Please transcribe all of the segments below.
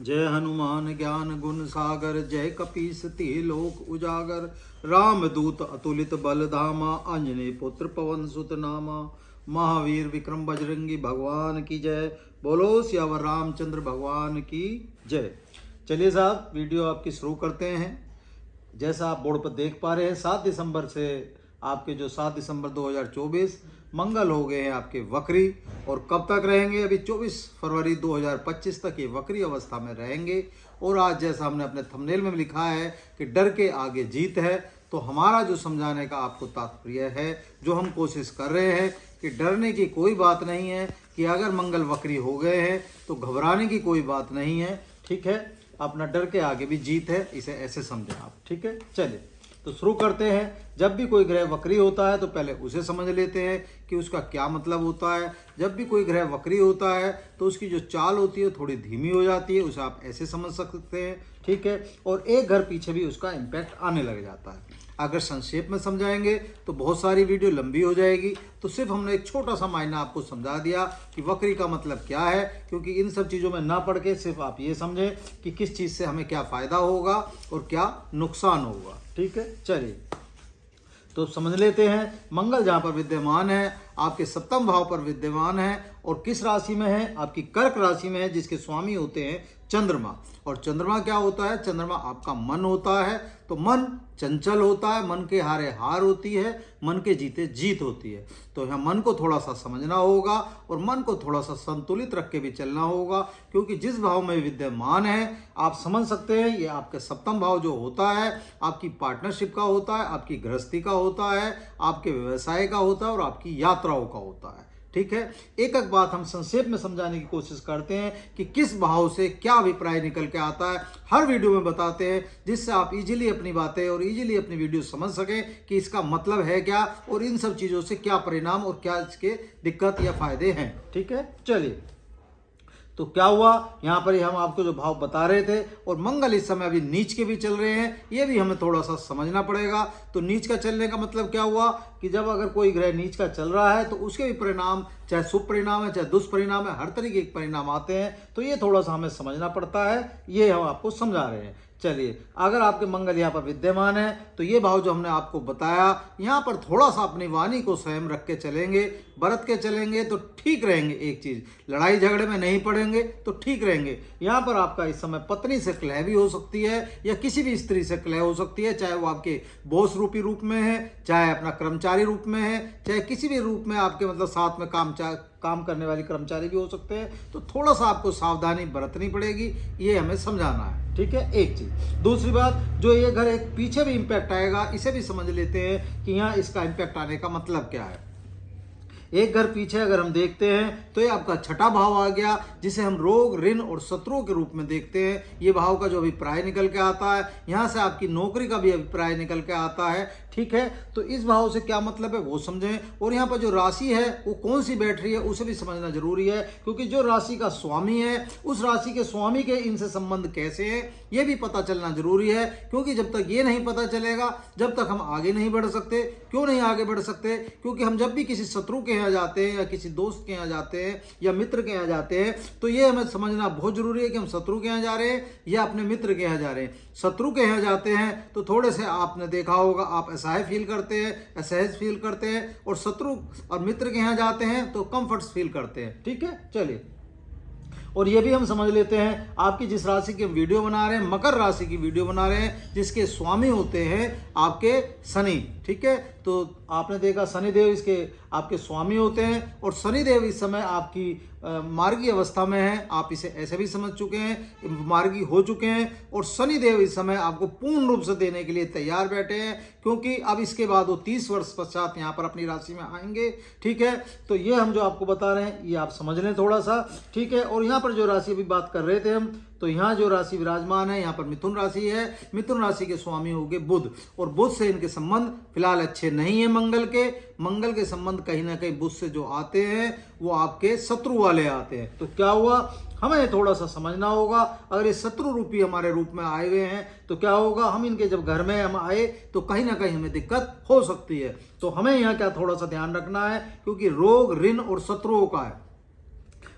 जय हनुमान ज्ञान गुण सागर, जय कपीस तिह लोक उजागर। राम दूत अतुलित बल धामा, अंजनी पुत्र पवन सुत नामा। महावीर विक्रम बजरंगी भगवान की जय। बोलो सियावर रामचंद्र भगवान की जय। चलिए साहब, वीडियो आपकी शुरू करते हैं। जैसा आप बोर्ड पर देख पा रहे हैं, 7 दिसंबर से आपके जो 7 दिसंबर 2024 मंगल हो गए हैं आपके वक्री, और कब तक रहेंगे? अभी 24 फरवरी 2025 तक ये वक्री अवस्था में रहेंगे। और आज जैसा हमने अपने थंबनेल में लिखा है कि डर के आगे जीत है, तो हमारा जो समझाने का आपको तात्पर्य है, जो हम कोशिश कर रहे हैं कि डरने की कोई बात नहीं है, कि अगर मंगल वक्री हो गए हैं तो घबराने की कोई बात नहीं है। ठीक है, अपना डर के आगे भी जीत है, इसे ऐसे समझें आप। ठीक है, चलिए तो शुरू करते हैं। जब भी कोई ग्रह वक्री होता है तो पहले उसे समझ लेते हैं कि उसका क्या मतलब होता है। जब भी कोई ग्रह वक्री होता है तो उसकी जो चाल होती है थोड़ी धीमी हो जाती है, उसे आप ऐसे समझ सकते हैं। ठीक है, और एक घर पीछे भी उसका इम्पैक्ट आने लग जाता है। अगर संक्षेप में समझाएंगे तो बहुत सारी वीडियो लंबी हो जाएगी, तो सिर्फ हमने एक छोटा सा मायना आपको समझा दिया कि वक्री का मतलब क्या है, क्योंकि इन सब चीज़ों में ना पढ़ के सिर्फ आप ये समझें कि किस चीज़ से हमें क्या फ़ायदा होगा और क्या नुकसान होगा। ठीक है, चलिए तो समझ लेते हैं। मंगल जहाँ पर विद्यमान है, आपके सप्तम भाव पर विद्यमान है, और किस राशि में है? आपकी कर्क राशि में है, जिसके स्वामी होते हैं चंद्रमा। और चंद्रमा क्या होता है? चंद्रमा आपका मन होता है। तो मन चंचल होता है, मन के हारे हार होती है, मन के जीते जीत होती है। तो यहाँ मन को थोड़ा सा समझना होगा और मन को थोड़ा सा संतुलित रख के भी चलना होगा, क्योंकि जिस भाव में विद्यमान है आप समझ सकते हैं, ये आपके सप्तम भाव जो होता है आपकी पार्टनरशिप का होता है, आपकी गृहस्थी का होता है, आपके व्यवसाय का होता है और आपकी यात्राओं का होता है। ठीक है, एक एक बात हम संक्षेप में समझाने की कोशिश करते हैं कि किस भाव से क्या अभिप्राय निकल के आता है, हर वीडियो में बताते हैं, जिससे आप इजीली अपनी बातें और इजीली अपनी वीडियो समझ सकें कि इसका मतलब है क्या और इन सब चीज़ों से क्या परिणाम और क्या इसके दिक्कत या फायदे हैं। ठीक है, चलिए तो क्या हुआ, यहाँ पर ही हम आपको जो भाव बता रहे थे, और मंगल इस समय अभी नीच के भी चल रहे हैं, ये भी हमें थोड़ा सा समझना पड़ेगा। तो नीच का चलने का मतलब क्या हुआ कि जब अगर कोई ग्रह नीच का चल रहा है तो उसके भी परिणाम, चाहे शुभ परिणाम है चाहे दुष्परिणाम है, हर तरीके के परिणाम आते हैं। तो ये थोड़ा सा हमें समझना पड़ता है, ये हम आपको समझा रहे हैं। चलिए, अगर आपके मंगल यहाँ पर विद्यमान है तो ये भाव जो हमने आपको बताया, यहाँ पर थोड़ा सा अपनी वाणी को संयम रख के चलेंगे, बरत के चलेंगे तो ठीक रहेंगे। एक चीज, लड़ाई झगड़े में नहीं पड़ेंगे तो ठीक रहेंगे। यहाँ पर आपका इस समय पत्नी से कलह भी हो सकती है, या किसी भी स्त्री से कलह हो सकती है, चाहे वो आपके बॉस रूपी रूप में है, चाहे अपना कर्मचारी रूप में है, चाहे किसी भी रूप में आपके मतलब साथ में काम करने वाली कर्मचारी भी हो सकते हैं। तो थोड़ा सा आपको सावधानी बरतनी पड़ेगी, ये हमें समझाना है। ठीक है, एक चीज। दूसरी बात, जो ये घर एक पीछे भी इंपैक्ट आएगा, इसे भी समझ लेते हैं कि यहाँ इसका इंपैक्ट आने का मतलब क्या है। एक घर पीछे अगर हम देखते हैं तो ये आपका छठा भाव आ गया, जिसे हम रोग, ऋण और शत्रुओं के रूप में देखते हैं। ये भाव का जो अभिप्राय निकल के आता है, यहाँ से आपकी नौकरी का भी अभिप्राय निकल के आता है। ठीक है, तो इस भाव से क्या मतलब है वो समझें। और यहाँ पर जो राशि है वो कौन सी बैठ रही है उसे भी समझना जरूरी है, क्योंकि जो राशि का स्वामी है उस राशि के स्वामी के इनसे संबंध कैसे हैं ये भी पता चलना जरूरी है। क्योंकि जब तक ये नहीं पता चलेगा, जब तक हम आगे नहीं बढ़ सकते। क्यों नहीं आगे बढ़ सकते? क्योंकि हम जब भी किसी शत्रु के यहाँ जाते हैं, या किसी दोस्त के यहाँ जाते हैं, या मित्र के यहाँ जाते हैं, तो ये हमें समझना बहुत जरूरी है कि हम शत्रु के यहाँ जा रहे हैं या अपने मित्र के यहाँ जा रहे हैं। शत्रु के यहाँ जाते हैं तो थोड़े से आपने देखा होगा, आप असहाय फील करते हैं, असहज फील करते हैं, और शत्रु और मित्र के यहाँ जाते हैं तो कंफर्ट फील करते हैं। ठीक है, चलिए, और ये भी हम समझ लेते हैं, आपकी जिस राशि की वीडियो बना रहे हैं, मकर राशि की वीडियो बना रहे हैं, जिसके स्वामी होते हैं आपके शनि। ठीक है, तो आपने देखा शनिदेव इसके आपके स्वामी होते हैं, और शनिदेव इस समय आपकी मार्गी अवस्था में है। आप इसे ऐसे भी समझ चुके हैं, मार्गी हो चुके हैं, और शनिदेव इस समय आपको पूर्ण रूप से देने के लिए तैयार बैठे हैं, क्योंकि अब इसके बाद वो 30 वर्ष पश्चात यहाँ पर अपनी राशि में आएंगे। ठीक है, तो ये हम जो आपको बता रहे हैं ये आप समझ लें थोड़ा सा। ठीक है, और यहाँ पर जो राशि अभी बात कर रहे थे हम, तो यहाँ जो राशि विराजमान है यहाँ पर मिथुन राशि है। मिथुन राशि के स्वामी होंगे बुध, और बुध से इनके संबंध फिलहाल अच्छे नहीं है। मंगल के संबंध कहीं ना कहीं बुध से जो आते हैं वो आपके शत्रु वाले आते हैं। तो क्या हुआ, हमें थोड़ा सा समझना होगा। अगर ये शत्रु रूपी हमारे रूप में आए हुए हैं तो क्या होगा, हम इनके जब घर में हम आए तो कहीं ना कहीं हमें दिक्कत हो सकती है। तो हमें यहाँ क्या थोड़ा सा ध्यान रखना है, क्योंकि रोग, ऋण और शत्रुओं का है।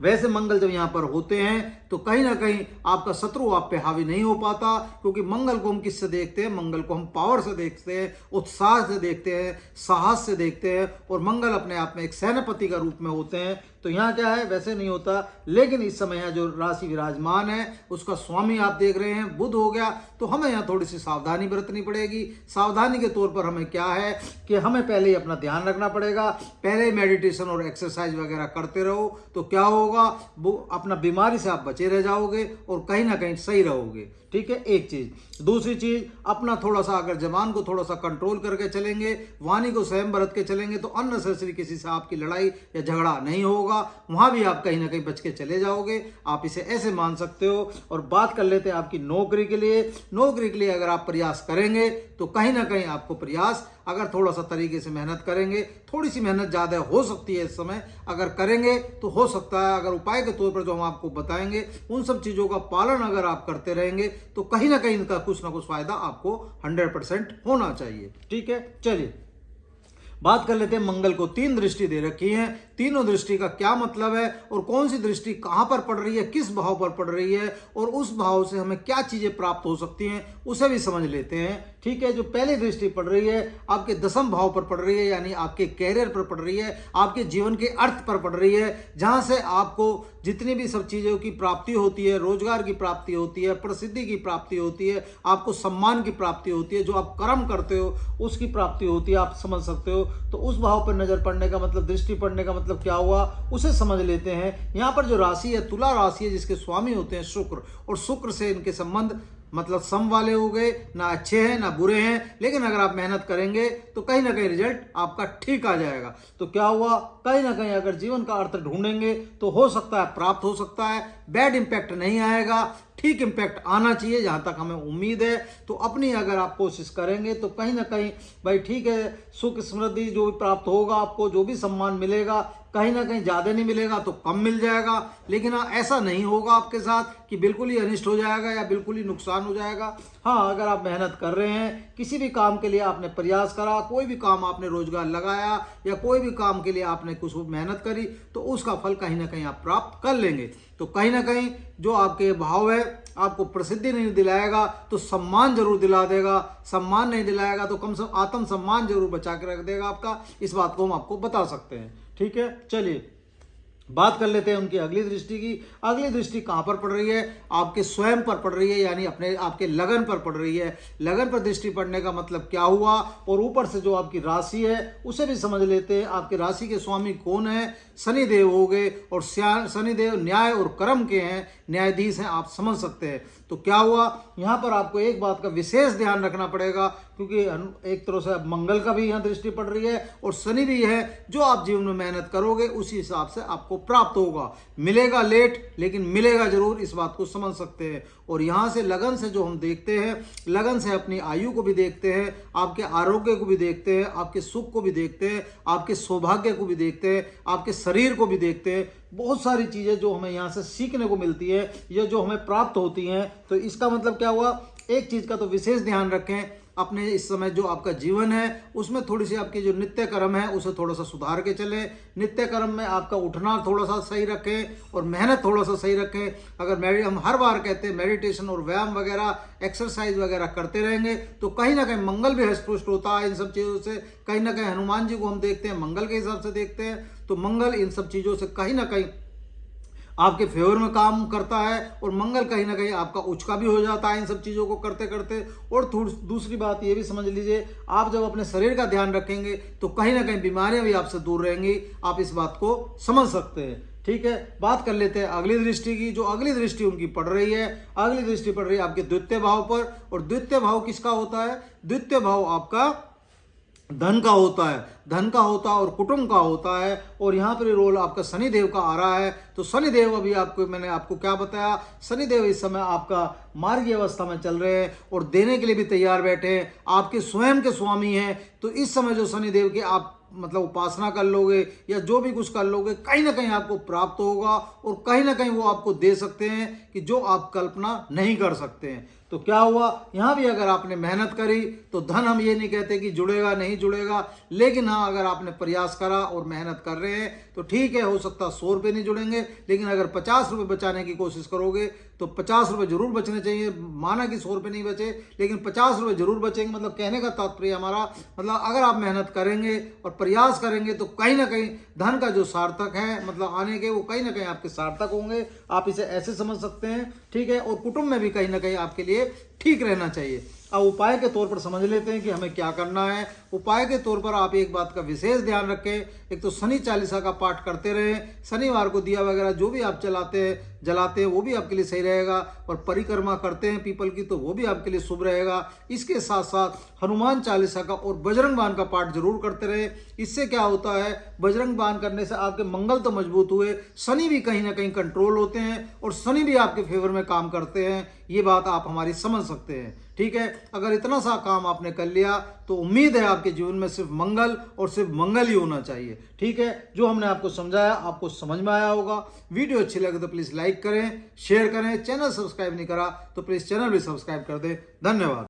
वैसे मंगल जब यहाँ पर होते हैं तो कहीं ना कहीं आपका शत्रु आप पे हावी नहीं हो पाता, क्योंकि मंगल को हम किससे देखते हैं? मंगल को हम पावर से देखते हैं, उत्साह से देखते हैं, साहस से देखते हैं, और मंगल अपने आप में एक सेनापति का रूप में होते हैं। तो यहाँ क्या है, वैसे नहीं होता, लेकिन इस समय यहाँ जो राशि विराजमान है उसका स्वामी आप देख रहे हैं बुध हो गया, तो हमें यहाँ थोड़ी सी सावधानी बरतनी पड़ेगी। सावधानी के तौर पर हमें क्या है कि हमें पहले ही अपना ध्यान रखना पड़ेगा, पहले ही मेडिटेशन और एक्सरसाइज वगैरह करते रहो, तो क्या होगा, वो अपना बीमारी से आप बचे रह जाओगे और कहीं ना कहीं सही रहोगे। ठीक है, एक चीज। दूसरी चीज, अपना थोड़ा सा अगर जबान को थोड़ा सा कंट्रोल करके चलेंगे, वाणी को स्वयं बरत के चलेंगे, तो अननेसेसरी किसी से आपकी लड़ाई या झगड़ा नहीं होगा, वहां भी आप कहीं ना कहीं बच के चले जाओगे। आप इसे ऐसे मान सकते हो। और बात कर लेते हैं आपकी नौकरी के लिए। नौकरी के लिए अगर आप प्रयास करेंगे तो कहीं ना कहीं आपको प्रयास अगर थोड़ा सा तरीके से मेहनत करेंगे, थोड़ी सी मेहनत ज़्यादा हो सकती है इस समय, अगर करेंगे तो हो सकता है, अगर उपाय के तौर पर जो हम आपको बताएंगे उन सब चीज़ों का पालन अगर आप करते रहेंगे तो कहीं ना कहीं इनका कुछ ना कुछ फायदा आपको 100% होना चाहिए। ठीक है, चलिए बात कर लेते हैं। मंगल को 3 दृष्टि दे रखी है। तीनों दृष्टि का क्या मतलब है और कौन सी दृष्टि कहां पर पड़ रही है, किस भाव पर पड़ रही है, और उस भाव से हमें क्या चीजें प्राप्त हो सकती हैं, उसे भी समझ लेते हैं। ठीक है, जो पहली दृष्टि पड़ रही है आपके 10वें भाव पर पड़ रही है, यानी आपके कैरियर पर पड़ रही है, आपके जीवन के अर्थ पर पड़ रही है, जहां से आपको जितनी भी सब चीजों की प्राप्ति होती है, रोजगार की प्राप्ति होती है, प्रसिद्धि की प्राप्ति होती है, आपको सम्मान की प्राप्ति होती है, जो आप कर्म करते हो उसकी प्राप्ति होती है, आप समझ सकते हो। तो उस भाव पर नजर पड़ने का मतलब, दृष्टि पड़ने का मतलब क्या हुआ, उसे समझ लेते हैं। यहाँ पर जो राशि है तुला राशि है, जिसके स्वामी होते हैं शुक्र, और शुक्र से इनके संबंध मतलब सम वाले हो गए, ना अच्छे हैं ना बुरे हैं, लेकिन अगर आप मेहनत करेंगे तो कहीं ना कहीं रिजल्ट आपका ठीक आ जाएगा। तो क्या हुआ, कहीं ना कहीं अगर जीवन का अर्थ ढूंढेंगे तो हो सकता है प्राप्त हो सकता है, बैड इंपैक्ट नहीं आएगा, ठीक इंपैक्ट आना चाहिए जहां तक हमें उम्मीद है। तो अपनी अगर आप कोशिश करेंगे तो कहीं ना कहीं भाई ठीक है, सुख समृद्धि जो भी प्राप्त होगा, आपको जो भी सम्मान मिलेगा, कहीं ना कहीं ज्यादा नहीं मिलेगा तो कम मिल जाएगा, लेकिन हाँ ऐसा नहीं होगा आपके साथ कि बिल्कुल ही अनिष्ट हो जाएगा या बिल्कुल ही नुकसान हो जाएगा। हाँ, अगर आप मेहनत कर रहे हैं, किसी भी काम के लिए आपने प्रयास करा, कोई भी काम आपने रोजगार लगाया या कोई भी काम के लिए आपने कुछ मेहनत करी, तो उसका फल कहीं ना कहीं आप प्राप्त कर लेंगे। तो कहीं ना कहीं जो आपके भाव है आपको प्रसिद्धि नहीं दिलाएगा तो सम्मान जरूर दिला देगा, सम्मान नहीं दिलाएगा तो कम से कम आत्म सम्मान जरूर बचा के रख देगा आपका। इस बात को हम आपको बता सकते हैं। ठीक है, चलिए बात कर लेते हैं उनकी अगली दृष्टि की। अगली दृष्टि कहां पर पड़ रही है, आपके स्वयं पर पड़ रही है, यानी अपने आपके लगन पर पड़ रही है। लगन पर दृष्टि पड़ने का मतलब क्या हुआ, और ऊपर से जो आपकी राशि है उसे भी समझ लेते हैं। आपकी राशि के स्वामी कौन है, शनिदेव हो गए, और शनिदेव न्याय और कर्म के हैं, न्यायाधीश हैं, आप समझ सकते हैं। तो क्या हुआ, यहाँ पर आपको एक बात का विशेष ध्यान रखना पड़ेगा, क्योंकि एक तरह से मंगल का भी यहाँ दृष्टि पड़ रही है और शनि भी है। जो आप जीवन में मेहनत करोगे उसी हिसाब से आपको प्राप्त होगा, मिलेगा लेट लेकिन मिलेगा जरूर, इस बात को समझ सकते हैं। और यहाँ से लगन से जो हम देखते हैं, लगन से अपनी आयु को भी देखते हैं, आपके आरोग्य को भी देखते हैं, आपके सुख को भी देखते हैं, आपके सौभाग्य को भी देखते हैं, आपके शरीर को भी देखते हैं। बहुत सारी चीजें जो हमें यहाँ से सीखने को मिलती है या जो हमें प्राप्त होती हैं। तो इसका मतलब क्या हुआ, एक चीज का तो विशेष ध्यान रखें, अपने इस समय जो आपका जीवन है उसमें थोड़ी सी आपकी जो नित्य कर्म है उसे थोड़ा सा सुधार के चले। नित्य कर्म में आपका उठना थोड़ा सा सही रखें और मेहनत थोड़ा सा सही रखें। अगर हम हर बार कहते हैं मेडिटेशन और व्यायाम वगैरह, एक्सरसाइज वगैरह करते रहेंगे तो कहीं ना कहीं मंगल भी हष्ट-पुष्ट होता है इन सब चीज़ों से। कहीं ना कहीं हनुमान जी को हम देखते हैं मंगल के हिसाब से देखते हैं, तो मंगल इन सब चीज़ों से कहीं ना कहीं आपके फेवर में काम करता है, और मंगल कहीं ना कहीं आपका उचका भी हो जाता है इन सब चीज़ों को करते करते। और दूसरी बात ये भी समझ लीजिए, आप जब अपने शरीर का ध्यान रखेंगे तो कहीं ना कहीं बीमारियां भी आपसे दूर रहेंगी, आप इस बात को समझ सकते हैं। ठीक है, बात कर लेते हैं अगली दृष्टि की। जो अगली दृष्टि उनकी पड़ रही है, अगली दृष्टि पड़ रही है आपके द्वितीय भाव पर। और द्वितीय भाव किसका होता है, द्वितीय भाव आपका धन का होता है, धन का होता है और कुटुंब का होता है। और यहाँ पर रोल आपका शनिदेव का आ रहा है। तो शनिदेव अभी मैंने आपको क्या बताया, शनिदेव इस समय आपका मार्गीय अवस्था में चल रहे हैं और देने के लिए भी तैयार बैठे हैं, आपके स्वयं के स्वामी हैं। तो इस समय जो शनिदेव के आप मतलब उपासना कर लोगे या जो भी कुछ कर लोगे, कहीं ना कहीं आपको प्राप्त होगा और कहीं ना कहीं वो आपको दे सकते हैं कि जो आप कल्पना नहीं कर सकते हैं। तो क्या हुआ, यहाँ भी अगर आपने मेहनत करी तो धन, हम ये नहीं कहते कि जुड़ेगा नहीं जुड़ेगा, लेकिन हाँ अगर आपने प्रयास करा और मेहनत कर रहे हैं तो ठीक है, हो सकता 100 रुपये नहीं जुड़ेंगे, लेकिन अगर 50 रुपये बचाने की कोशिश करोगे तो 50 रुपये जरूर बचने चाहिए। माना कि 100 रुपये नहीं बचे, लेकिन 50 रुपये जरूर बचेंगे। मतलब कहने का तात्पर्य हमारा, मतलब अगर आप मेहनत करेंगे और प्रयास करेंगे तो कहीं ना कहीं धन का जो सार्थक है, मतलब आने के, वो कहीं ना कहीं आपके सार्थक होंगे। आप इसे ऐसे समझ सकते हैं, ठीक है। और कुटुंब में भी कहीं ना कहीं आपके लिए ठीक रहना चाहिए। अब उपाय के तौर पर समझ लेते हैं कि हमें क्या करना है। उपाय के तौर पर आप एक बात का विशेष ध्यान रखें, एक तो शनि चालीसा का पाठ करते रहें। शनिवार को दिया वगैरह जो भी आप जलाते हैं वो भी आपके लिए सही रहेगा, और परिक्रमा करते हैं पीपल की तो वो भी आपके लिए शुभ रहेगा। इसके साथ साथ हनुमान चालीसा का और बजरंग बाण का पाठ जरूर करते रहे। इससे क्या होता है, बजरंग बाण करने से आपके मंगल तो मजबूत हुए, शनि भी कहीं ना कहीं कंट्रोल होते हैं और शनि भी आपके फेवर में काम करते हैं। ये बात आप हमारी समझ सकते हैं, ठीक है। अगर इतना सा काम आपने कर लिया तो उम्मीद है आपके जीवन में सिर्फ मंगल और सिर्फ मंगल ही होना चाहिए, ठीक है। जो हमने आपको समझाया आपको समझ में आया होगा। वीडियो अच्छी लगे तो प्लीज़ लाइक करें, शेयर करें। चैनल सब्सक्राइब नहीं करा तो प्लीज़ चैनल भी सब्सक्राइब कर दें। धन्यवाद।